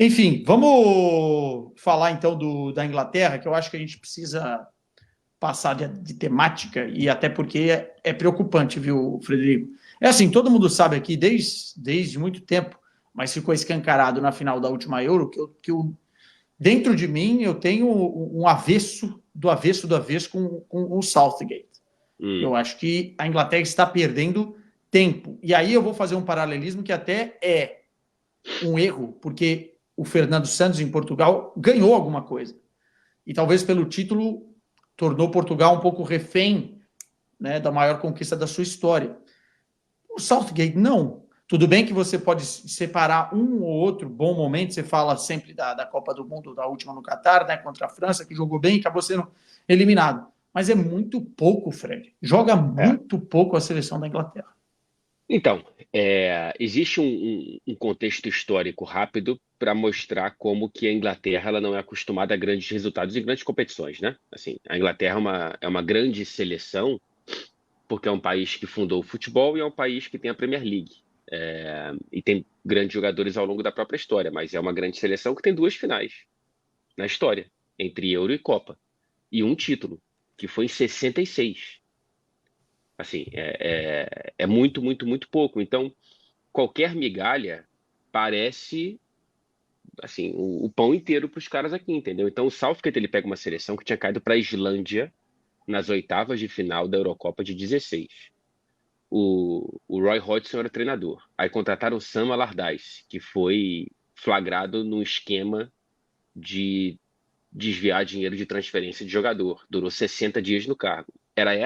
Enfim, vamos falar então da Inglaterra, que eu acho que a gente precisa passar de temática, e até porque é preocupante, viu, Frederico? É assim, todo mundo sabe aqui, desde muito tempo, mas ficou escancarado na final da última Euro, dentro de mim eu tenho um avesso do avesso com o Southgate. Eu acho que a Inglaterra está perdendo tempo. E aí eu vou fazer um paralelismo que até é um erro, porque o Fernando Santos, em Portugal, ganhou alguma coisa. E talvez pelo título tornou Portugal um pouco refém, né, da maior conquista da sua história. O Southgate, não. Tudo bem que você pode separar um ou outro bom momento, você fala sempre da Copa do Mundo, da última no Catar, né, contra a França, que jogou bem e acabou sendo eliminado. Mas é muito pouco, Fred. Joga muito pouco a seleção da Inglaterra. Então, existe um contexto histórico rápido para mostrar como que a Inglaterra ela não é acostumada a grandes resultados em grandes competições, né? Assim, a Inglaterra é uma grande seleção porque é um país que fundou o futebol e é um país que tem a Premier League. E tem grandes jogadores ao longo da própria história, mas é uma grande seleção que tem duas finais na história, entre Euro e Copa, e um título, que foi em 66. Assim, é muito, muito, muito pouco. Então, qualquer migalha parece assim o pão inteiro para os caras aqui, entendeu? Então o Southgate ele pega uma seleção que tinha caído para a Islândia nas oitavas de final da Eurocopa de 16. O Roy Hodgson era treinador. Aí contrataram o Sam Allardyce, que foi flagrado num esquema de desviar dinheiro de transferência de jogador. Durou 60 dias no cargo. Era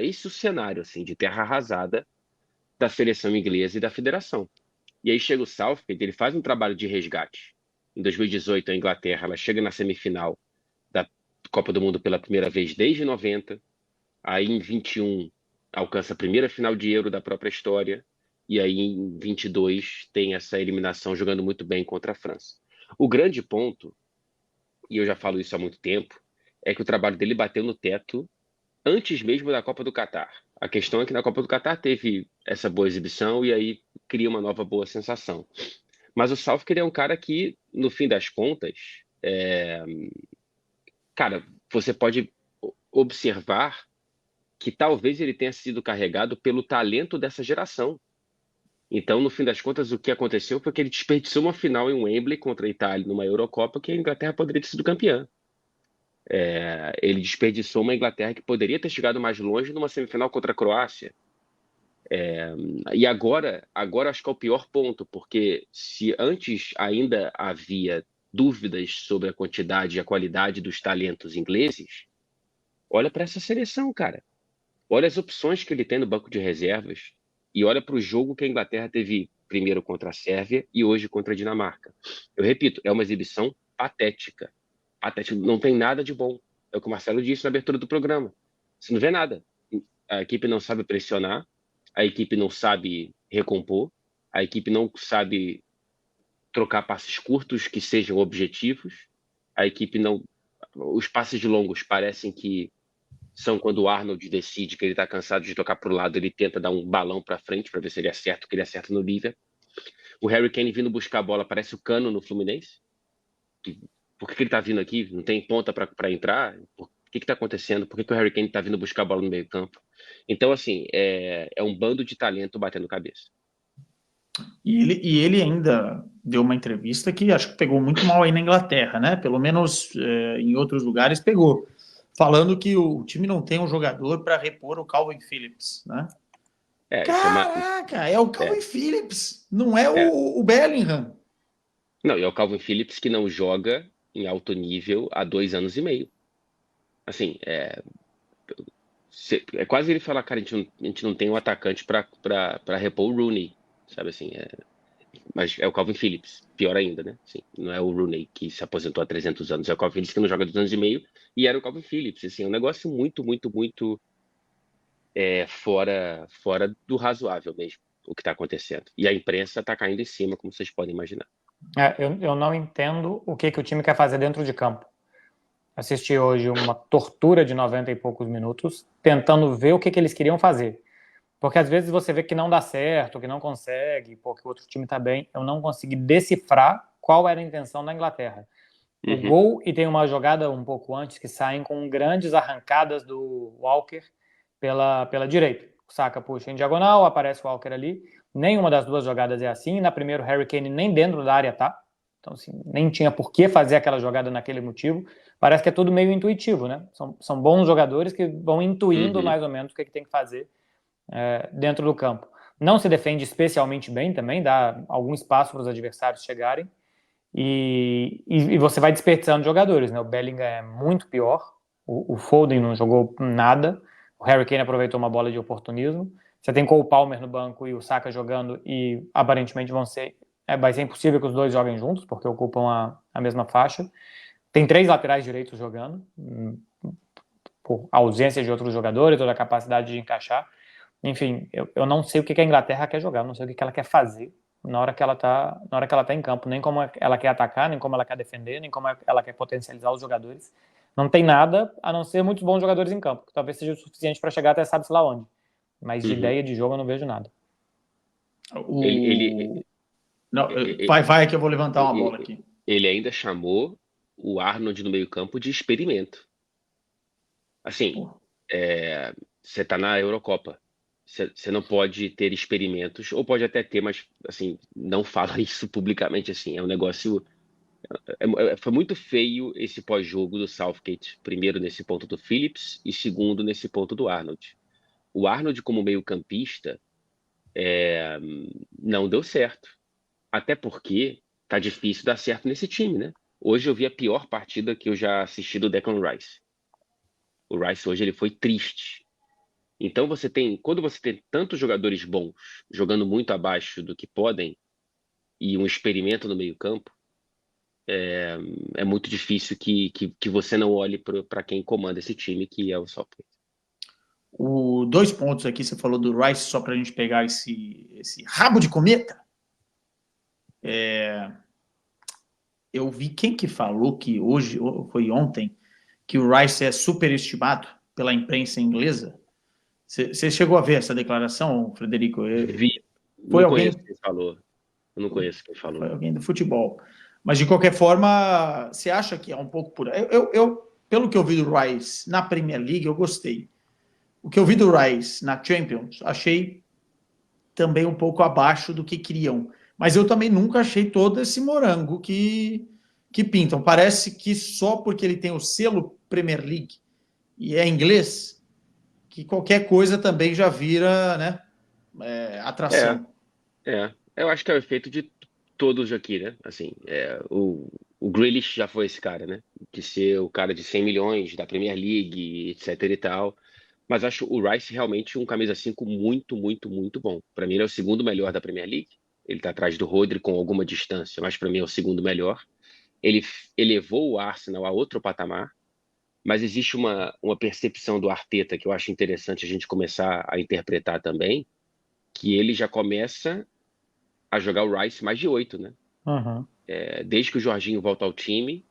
esse o cenário assim de terra arrasada da seleção inglesa e da federação. E aí chega o Southgate, ele faz um trabalho de resgate. Em 2018, a Inglaterra ela chega na semifinal da Copa do Mundo pela primeira vez desde 90. Aí em 21 alcança a primeira final de Euro da própria história. E aí em 22 tem essa eliminação jogando muito bem contra a França. O grande ponto, e eu já falo isso há muito tempo, é que o trabalho dele bateu no teto antes mesmo da Copa do Catar. A questão é que na Copa do Catar teve essa boa exibição e aí cria uma nova boa sensação. Mas o Southgate é um cara que, no fim das contas, cara, você pode observar que talvez ele tenha sido carregado pelo talento dessa geração. Então, no fim das contas, o que aconteceu foi que ele desperdiçou uma final em Wembley contra a Itália numa Eurocopa que a Inglaterra poderia ter sido campeã. Ele desperdiçou uma Inglaterra que poderia ter chegado mais longe numa semifinal contra a Croácia. E agora acho que é o pior ponto, porque se antes ainda havia dúvidas sobre a quantidade e a qualidade dos talentos ingleses, olha para essa seleção, cara. Olha as opções que ele tem no banco de reservas e olha para o jogo que a Inglaterra teve primeiro contra a Sérvia e hoje contra a Dinamarca. Eu repito, é uma exibição patética. Patética, não tem nada de bom. É o que o Marcelo disse na abertura do programa. Você não vê nada. A equipe não sabe pressionar, a equipe não sabe recompor, a equipe não sabe trocar passes curtos que sejam objetivos, a equipe não. Os passes longos parecem que são quando o Arnold decide que ele está cansado de tocar para o lado, ele tenta dar um balão para frente para ver se ele acerta o que ele acerta no Liverpool. O Harry Kane vindo buscar a bola parece o Cano no Fluminense. Por que ele está vindo aqui? Não tem ponta para entrar? O que está acontecendo? Por que o Harry Kane está vindo buscar a bola no meio campo? Então, assim, é um bando de talento batendo cabeça. E ele ainda deu uma entrevista que acho que pegou muito mal aí na Inglaterra, né? Pelo menos em outros lugares pegou. Falando que o time não tem um jogador para repor o Calvin Phillips, né? Caraca, é o Calvin Phillips, não é o Bellingham. Não, e é o Calvin Phillips que não joga em alto nível há 2 anos e meio. Assim, é quase ele falar, cara, a gente não tem um atacante para repor o Rooney, sabe assim, mas é o Calvin Phillips, pior ainda, né? Assim, não é o Rooney que se aposentou há 300 anos, é o Calvin Phillips que não joga há 2 anos e meio e era o Calvin Phillips, assim, é um negócio muito, muito, muito fora do razoável mesmo, o que está acontecendo. E a imprensa está caindo em cima, como vocês podem imaginar. Eu não entendo o que o time quer fazer dentro de campo. Assisti hoje uma tortura de 90 e poucos minutos, tentando ver o que eles queriam fazer. Porque às vezes você vê que não dá certo, que não consegue, porque o outro time tá bem. Eu não consegui decifrar qual era a intenção da Inglaterra. O gol, e tem uma jogada um pouco antes que saem com grandes arrancadas do Walker pela direita. O Saka puxa em diagonal, aparece o Walker ali. Nenhuma das duas jogadas é assim. Na primeira, o Harry Kane nem dentro da área tá. Então, assim, nem tinha por que fazer aquela jogada naquele motivo. Parece que é tudo meio intuitivo, né? São bons jogadores que vão intuindo mais ou menos o que tem que fazer dentro do campo. Não se defende especialmente bem também, dá algum espaço para os adversários chegarem. E você vai desperdiçando jogadores, né? O Bellingham é muito pior, o Foden não jogou nada, o Harry Kane aproveitou uma bola de oportunismo. Você tem Cole Palmer no banco e o Saka jogando, e aparentemente vai ser impossível que os dois joguem juntos, porque ocupam a mesma faixa. Tem 3 laterais direitos jogando, por ausência de outros jogadores, ou da capacidade de encaixar. Enfim, eu não sei o que a Inglaterra quer jogar, não sei o que ela quer fazer na hora que ela tá em campo, nem como ela quer atacar, nem como ela quer defender, nem como ela quer potencializar os jogadores. Não tem nada a não ser muitos bons jogadores em campo, que talvez seja o suficiente para chegar até sabe-se lá onde. Mas de ideia de jogo eu não vejo nada. Não, vai que eu vou levantar uma bola aqui. Ele ainda chamou o Arnold no meio-campo de experimento. Assim, você tá na Eurocopa. Você não pode ter experimentos, ou pode até ter, mas assim, não fala isso publicamente assim. É um negócio. Foi muito feio esse pós-jogo do Southgate. Primeiro nesse ponto do Phillips e segundo nesse ponto do Arnold. O Arnold como meio-campista não deu certo. Até porque tá difícil dar certo nesse time, né? Hoje eu vi a pior partida que eu já assisti do Declan Rice. O Rice hoje ele foi triste. Então quando você tem tantos jogadores bons jogando muito abaixo do que podem e um experimento no meio-campo, é muito difícil que você não olhe para quem comanda esse time, que é o Southgate. 2 pontos aqui, você falou do Rice, só para a gente pegar esse rabo de cometa. Eu vi quem que falou que hoje, ou foi ontem, que o Rice é superestimado pela imprensa inglesa. Você chegou a ver essa declaração, Frederico? Vi. Foi não alguém? Conheço quem falou. Eu não conheço quem falou. Foi alguém do futebol. Mas, de qualquer forma, você acha que é um pouco por aí? Pelo que eu vi do Rice na Premier League, eu gostei. O que eu vi do Rice na Champions, achei também um pouco abaixo do que queriam. Mas eu também nunca achei todo esse morango que pintam. Parece que só porque ele tem o selo Premier League e é inglês, que qualquer coisa também já vira, né, atração. Eu acho que é o efeito de todos aqui, né? Assim, o Grealish já foi esse cara, né? De ser o cara de 100 milhões da Premier League, etc e tal. Mas acho o Rice realmente um camisa 5 muito, muito, muito bom. Para mim ele é o segundo melhor da Premier League. Ele tá atrás do Rodri com alguma distância, mas para mim é o segundo melhor. Ele elevou o Arsenal a outro patamar. Mas existe uma percepção do Arteta que eu acho interessante a gente começar a interpretar também, que ele já começa a jogar o Rice mais de 8, né? Desde que o Jorginho volta ao time,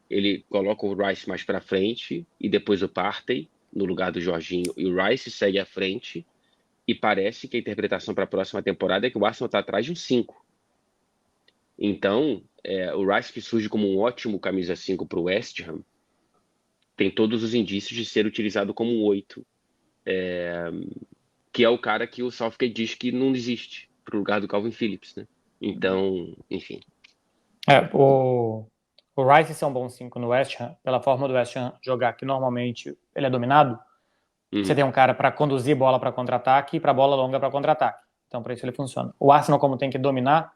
ele coloca o Rice mais para frente e depois o Partey no lugar do Jorginho e o Rice segue à frente, e parece que a interpretação para a próxima temporada é que o Arsenal está atrás de um 5. Então, o Rice, que surge como um ótimo camisa 5 para o West Ham, tem todos os indícios de ser utilizado como um 8, que é o cara que o Southgate diz que não existe para o lugar do Calvin Phillips, né? Então, enfim. O Rice ser um bom 5 no West Ham, pela forma do West Ham jogar, que normalmente ele é dominado, você tem um cara para conduzir bola para contra-ataque e para bola longa para contra-ataque. Então, para isso ele funciona. O Arsenal, como tem que dominar,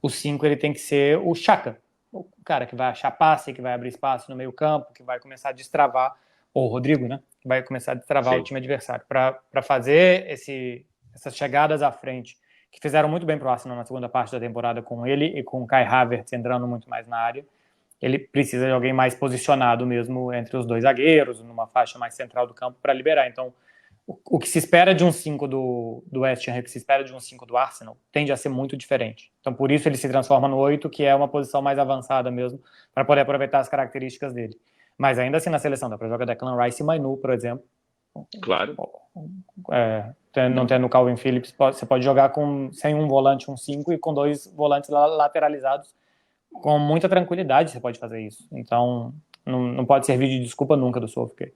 o 5 ele tem que ser o Xhaka, o cara que vai achar passe, que vai abrir espaço no meio campo, que vai começar a destravar, ou o Rodrigo, né? Que vai começar a destravar o time adversário. Para fazer essas chegadas à frente, que fizeram muito bem para o Arsenal na segunda parte da temporada com ele e com o Kai Havertz entrando muito mais na área, ele precisa de alguém mais posicionado mesmo entre os dois zagueiros, numa faixa mais central do campo para liberar. Então, o que se espera de um 5 do West Ham e o que se espera de um 5 do Arsenal tende a ser muito diferente. Então, por isso ele se transforma no 8, que é uma posição mais avançada mesmo, para poder aproveitar as características dele. Mas ainda assim na seleção, dá para jogar Declan Rice e Mainu, por exemplo. Claro. Não tendo o Calvin Phillips, você pode jogar sem um volante, um 5, e com 2 volantes lateralizados, Com muita tranquilidade você pode fazer isso. Então, não pode servir de desculpa nunca do Southgate.